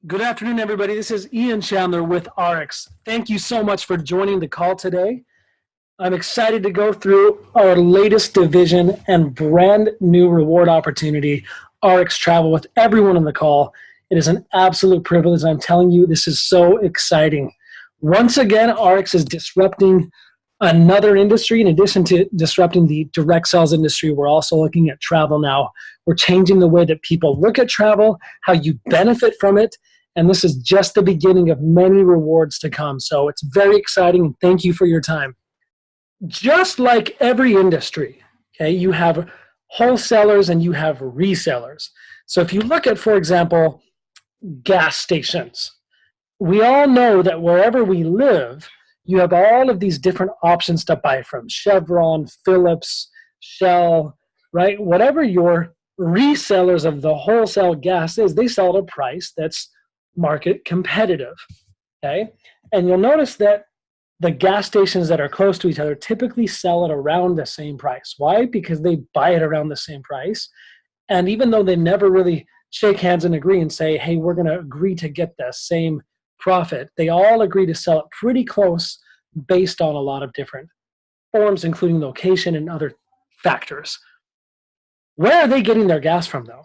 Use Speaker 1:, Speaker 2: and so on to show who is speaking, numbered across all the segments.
Speaker 1: Good afternoon, everybody. This is Ian Chandler with ARIIX. Thank you so much for joining the call today. I'm excited to go through our latest division and brand new reward opportunity, ARIIX Travel, with everyone on the call. It is an absolute privilege. I'm telling you, this is so exciting. Once again, ARIIX is disrupting another industry. In addition to disrupting the direct sales industry, we're also looking at travel now. We're changing the way that people look at travel, how you benefit from it, and this is just the beginning of many rewards to come. So it's very exciting, and thank you for your time. Just like every industry, okay, you have wholesalers and you have resellers. So if you look at, for example, gas stations, we all know that wherever we live, you have all of these different options to buy from: Chevron, Phillips, Shell, right? Whatever your resellers of the wholesale gas is, they sell at a price that's market competitive, okay? And you'll notice that the gas stations that are close to each other typically sell at around the same price. Why? Because they buy it around the same price. And even though they never really shake hands and agree and say, hey, we're going to agree to get the same profit, they all agree to sell it pretty close based on a lot of different forms, including location and other factors. Where are they getting their gas from, though?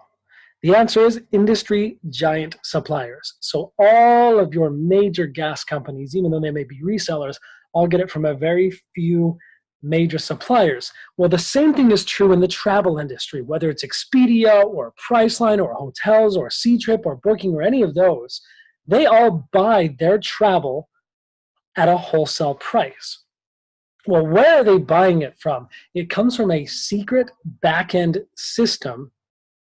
Speaker 1: The answer is industry giant suppliers. So all of your major gas companies, even though they may be resellers, all get it from a very few major suppliers. Well, the same thing is true in the travel industry, whether it's Expedia or Priceline or hotels or Ctrip or Booking or any of those. They all buy their travel at a wholesale price. Well, where are they buying it from? It comes from a secret back-end system,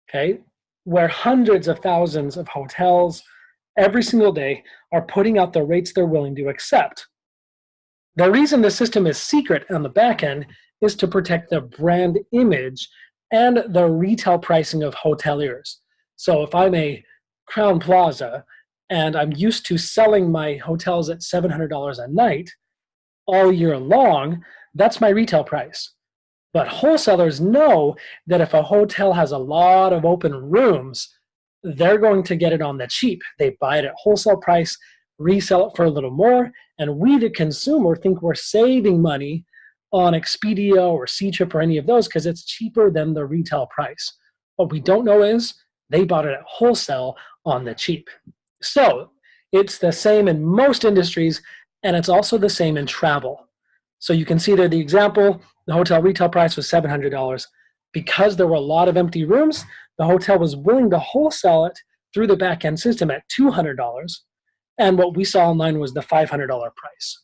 Speaker 1: okay, where hundreds of thousands of hotels every single day are putting out the rates they're willing to accept. The reason the system is secret on the back end is to protect the brand image and the retail pricing of hoteliers. So if I'm a Crown Plaza and I'm used to selling my hotels at $700 a night all year long, that's my retail price. But wholesalers know that if a hotel has a lot of open rooms, they're going to get it on the cheap. They buy it at wholesale price, resell it for a little more, and we, the consumer, think we're saving money on Expedia or Ctrip or any of those because it's cheaper than the retail price. What we don't know is they bought it at wholesale on the cheap. So it's the same in most industries, and it's also the same in travel. So you can see there the example, the hotel retail price was $700. Because there were a lot of empty rooms, the hotel was willing to wholesale it through the back-end system at $200. And what we saw online was the $500 price.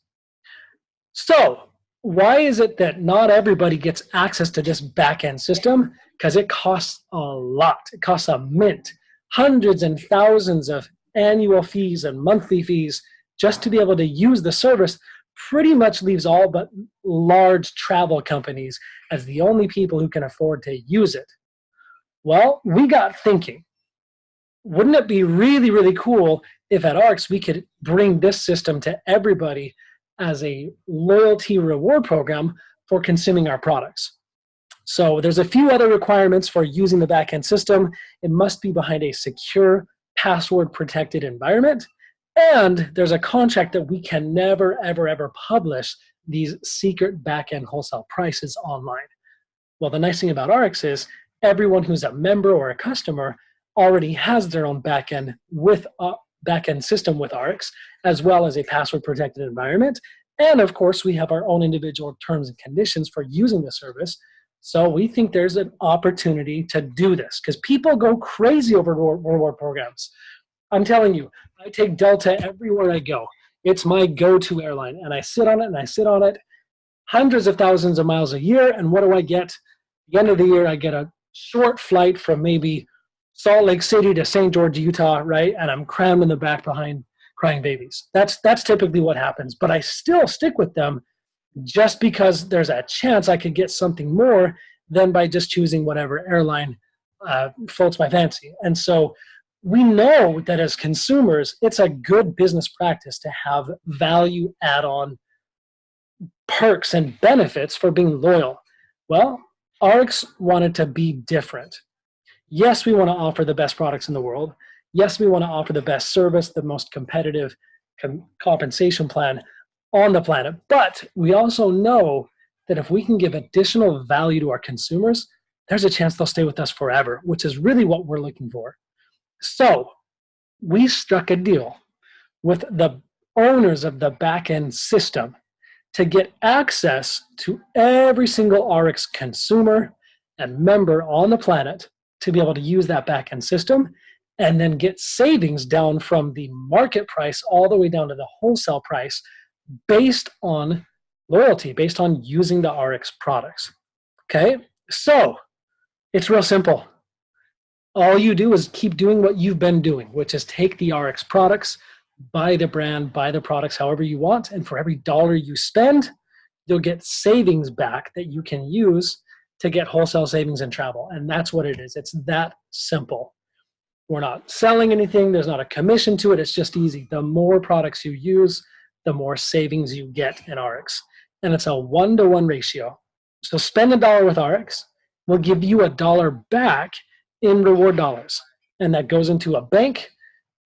Speaker 1: So why is it that not everybody gets access to this back-end system? Because it costs a lot. It costs a mint, hundreds and thousands of annual fees and monthly fees just to be able to use the service. Pretty much leaves all but large travel companies as the only people who can afford to use it. Well, we got thinking. Wouldn't it be really, really cool if at ARIIX we could bring this system to everybody as a loyalty reward program for consuming our products? So there's a few other requirements for using the backend system. It must be behind a secure, password-protected environment. And there's a contract that we can never, ever, ever publish these secret back-end wholesale prices online. Well, the nice thing about ARIIX is everyone who's a member or a customer already has their own back-end system with ARIIX, as well as a password-protected environment. And of course, we have our own individual terms and conditions for using the service. So we think there's an opportunity to do this because people go crazy over reward programs. I'm telling you, I take Delta everywhere I go. It's my go-to airline, and I sit on it, and I sit on it hundreds of thousands of miles a year, and what do I get? At the end of the year, I get a short flight from maybe Salt Lake City to St. George, Utah, right? And I'm crammed in the back behind crying babies. That's typically what happens, but I still stick with them just because there's a chance I could get something more than by just choosing whatever airline floats my fancy. And so we know that as consumers, it's a good business practice to have value add-on perks and benefits for being loyal. Well, ARIIX wanted to be different. Yes, we want to offer the best products in the world. Yes, we want to offer the best service, the most competitive compensation plan on the planet, but we also know that if we can give additional value to our consumers, there's a chance they'll stay with us forever, which is really what we're looking for. So we struck a deal with the owners of the back-end system to get access to every single ARIIX consumer and member on the planet to be able to use that back-end system and then get savings down from the market price all the way down to the wholesale price based on loyalty, based on using the ARIIX products. Okay, so it's real simple. All you do is keep doing what you've been doing, which is take the ARIIX products, buy the brand, buy the products however you want, and for every dollar you spend, you'll get savings back that you can use to get wholesale savings in travel. And that's what it is. It's that simple. We're not selling anything. There's not a commission to it. It's just easy. The more products you use, the more savings you get in ARIIX. And it's a 1-to-1 ratio. So spend $1 with ARIIX. We'll give you $1 back in reward dollars. And that goes into a bank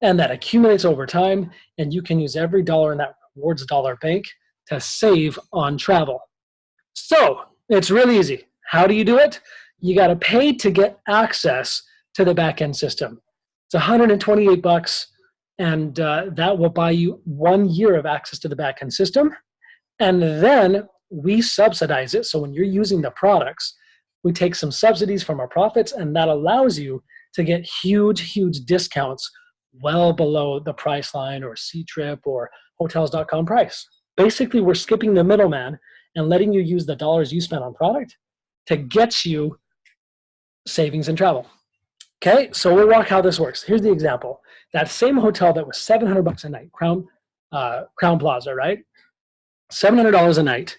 Speaker 1: and that accumulates over time. And you can use every dollar in that rewards dollar bank to save on travel. So it's really easy. How do you do it? You got to pay to get access to the back-end system. It's $128, and that will buy you 1 year of access to the back-end system. And then we subsidize it. So when you're using the products, we take some subsidies from our profits, and that allows you to get huge, huge discounts well below the Priceline or Ctrip or Hotels.com price. Basically, we're skipping the middleman and letting you use the dollars you spent on product to get you savings in travel. Okay, so we'll walk how this works. Here's the example. That same hotel that was $700 a night, Crown Plaza, right? $700 a night.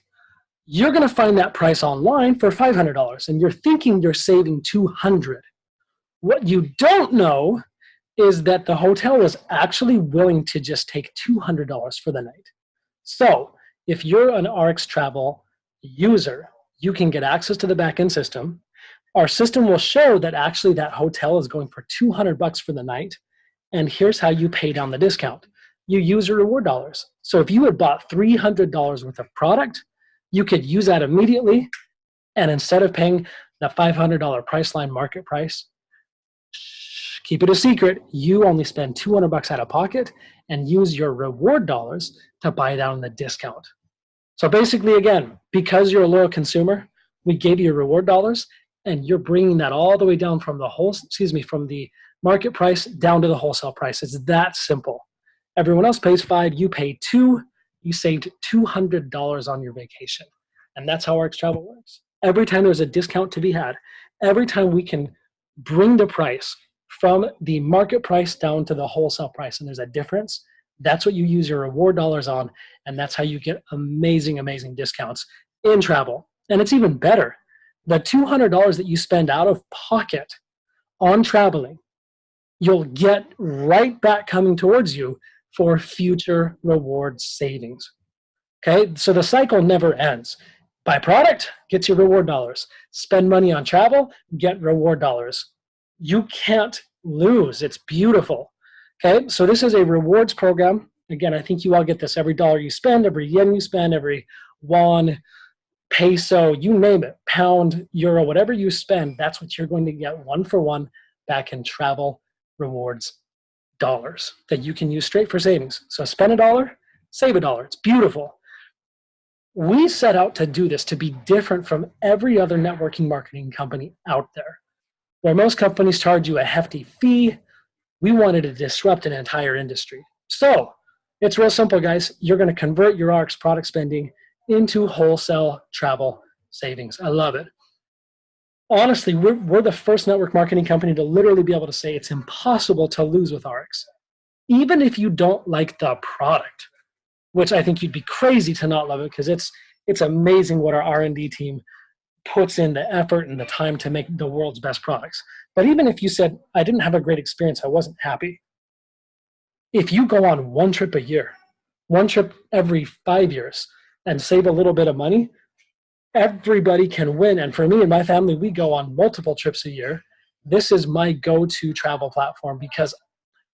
Speaker 1: You're going to find that price online for $500, and you're thinking you're saving $200. What you don't know is that the hotel was actually willing to just take $200 for the night. So if you're an ARIIX Travel user, you can get access to the back-end system. Our system will show that actually that hotel is going for $200 for the night, and here's how you pay down the discount. You use your reward dollars. So if you had bought $300 worth of product, you could use that immediately, and instead of paying the $500 Priceline market price, keep it a secret, you only spend $200 out of pocket and use your reward dollars to buy down the discount. So basically, again, because you're a loyal consumer, we gave you reward dollars, and you're bringing that all the way down from the market price down to the wholesale price. It's that simple. Everyone else pays $5, you pay $2, you saved $200 on your vacation. And that's how ARIIX Travel works. Every time there's a discount to be had, every time we can bring the price from the market price down to the wholesale price, and there's a difference, that's what you use your reward dollars on, and that's how you get amazing, amazing discounts in travel. And it's even better. The $200 that you spend out of pocket on traveling, you'll get right back coming towards you for future reward savings. Okay, so the cycle never ends. Buy product, get your reward dollars. Spend money on travel, get reward dollars. You can't lose. It's beautiful. Okay, so this is a rewards program. Again, I think you all get this. Every dollar you spend, every yen you spend, every won, peso, you name it, pound, euro, whatever you spend, that's what you're going to get 1-for-1 back in travel rewards dollars that you can use straight for savings. So spend $1, save $1. It's beautiful. We set out to do this to be different from every other networking marketing company out there. Where most companies charge you a hefty fee, we wanted to disrupt an entire industry. So it's real simple, guys. You're going to convert your ARIIX product spending into wholesale travel savings. I love it. Honestly, we're the first network marketing company to literally be able to say it's impossible to lose with ARIIX. Even if you don't like the product, which I think you'd be crazy to not love it, because it's amazing what our R&D team puts in the effort and the time to make the world's best products. But even if you said, I didn't have a great experience, I wasn't happy, if you go on one trip a year, one trip every 5 years, and save a little bit of money, everybody can win. And for me and my family, we go on multiple trips a year. This is my go-to travel platform because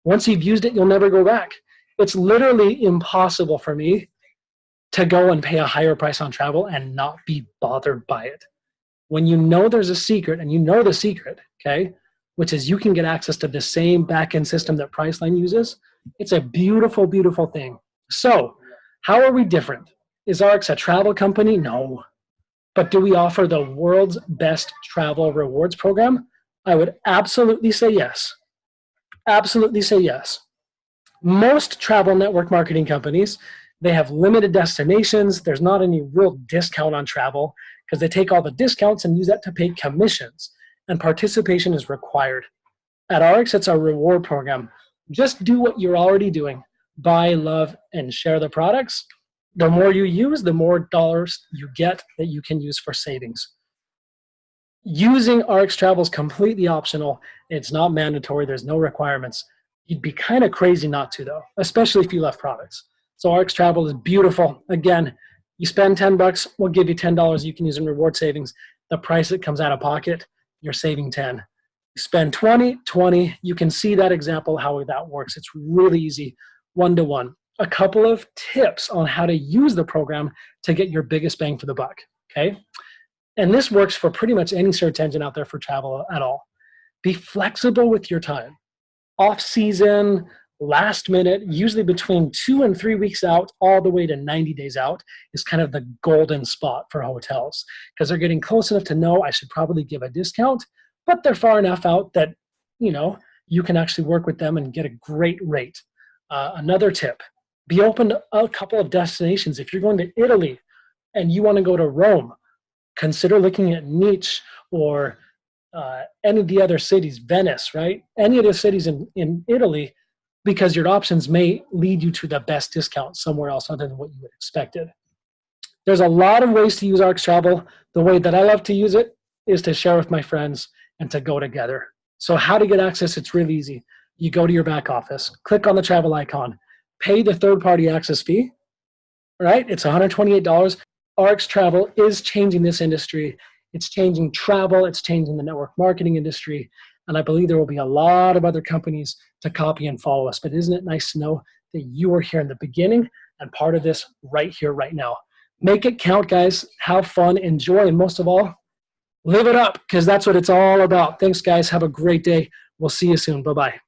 Speaker 1: Once you've used it, you'll never go back. It's literally impossible for me to go and pay a higher price on travel and not be bothered by it. When you know there's a secret, and you know the secret, okay, which is you can get access to the same back-end system that Priceline uses, it's a beautiful, beautiful thing. So how are we different? Is ARIIX a travel company? No. But do we offer the world's best travel rewards program? I would absolutely say yes. Absolutely say yes. Most travel network marketing companies, they have limited destinations. There's not any real discount on travel because they take all the discounts and use that to pay commissions, and participation is required. At ARIIX, it's a reward program. Just do what you're already doing. Buy, love, and share the products. The more you use, the more dollars you get that you can use for savings. Using ARIIX Travel is completely optional. It's not mandatory. There's no requirements. You'd be kind of crazy not to, though, especially if you love products. So ARIIX Travel is beautiful. Again, you spend $10, we'll give you $10 you can use in reward savings. The price that comes out of pocket, you're saving 10. You spend 20. You can see that example, how that works. It's really easy, one-to-one. A couple of tips on how to use the program to get your biggest bang for the buck, okay? And this works for pretty much any search engine out there for travel at all. Be flexible with your time. Off-season, last minute, usually between 2 and 3 weeks out, all the way to 90 days out is kind of the golden spot for hotels because they're getting close enough to know I should probably give a discount, but they're far enough out that, you know, you can actually work with them and get a great rate. Another tip, be open to a couple of destinations. If you're going to Italy and you want to go to Rome, consider looking at Nice or any of the other cities, Venice, right? Any of the cities in Italy, because your options may lead you to the best discount somewhere else other than what you would expected. There's a lot of ways to use ARIIX Travel. The way that I love to use it is to share with my friends and to go together. So how to get access, it's really easy. You go to your back office, click on the travel icon, pay the third-party access fee, right? It's $128. ARIIX Travel is changing this industry. It's changing travel. It's changing the network marketing industry. And I believe there will be a lot of other companies to copy and follow us. But isn't it nice to know that you are here in the beginning and part of this right here, right now? Make it count, guys. Have fun, enjoy, and most of all, live it up because that's what it's all about. Thanks, guys. Have a great day. We'll see you soon. Bye-bye.